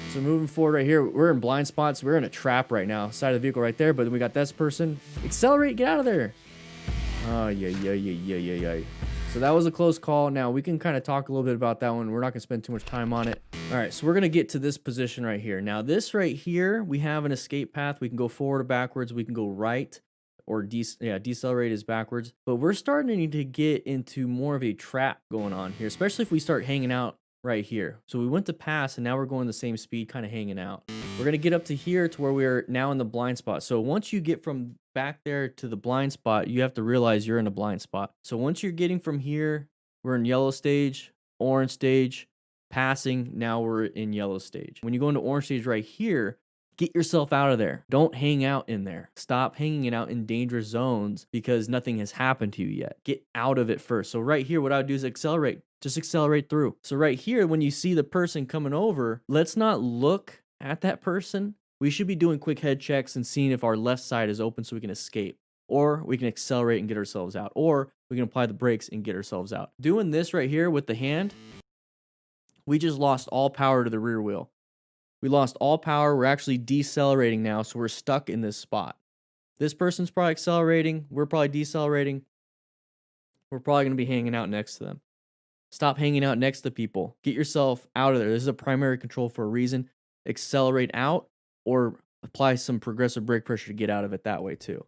So moving forward right here, we're in blind spots. We're in a trap right now. Side of the vehicle right there, but then we got this person. Accelerate, get out of there. Oh, yeah. So that was a close call. Now we can kind of talk a little bit about that one. We're not gonna spend too much time on it. All right, so we're gonna get to this position right here. Now this right here, we have an escape path. We can go forward or backwards. We can go right or decelerate is backwards. But we're starting to get into more of a trap going on here, especially if we start hanging out right here. So we went to pass and now we're going the same speed, kind of hanging out. We're going to get up to here to where we're now in the blind spot. So once you get from back there to the blind spot, you have to realize you're in a blind spot. So once you're getting from here, we're in yellow stage, orange stage, passing, now we're in yellow stage. When you go into orange stage right here, get yourself out of there. Don't hang out in there. Stop hanging it out in dangerous zones because nothing has happened to you yet. Get out of it first. So right here, what I would do is accelerate. Just accelerate through. So right here, when you see the person coming over, let's not look at that person. We should be doing quick head checks and seeing if our left side is open so we can escape. Or we can accelerate and get ourselves out. Or we can apply the brakes and get ourselves out. Doing this right here with the hand, we just lost all power to the rear wheel. We lost all power. We're actually decelerating now, so we're stuck in this spot. This person's probably accelerating. We're probably decelerating. We're probably going to be hanging out next to them. Stop hanging out next to people. Get yourself out of there. This is a primary control for a reason. Accelerate out or apply some progressive brake pressure to get out of it that way too.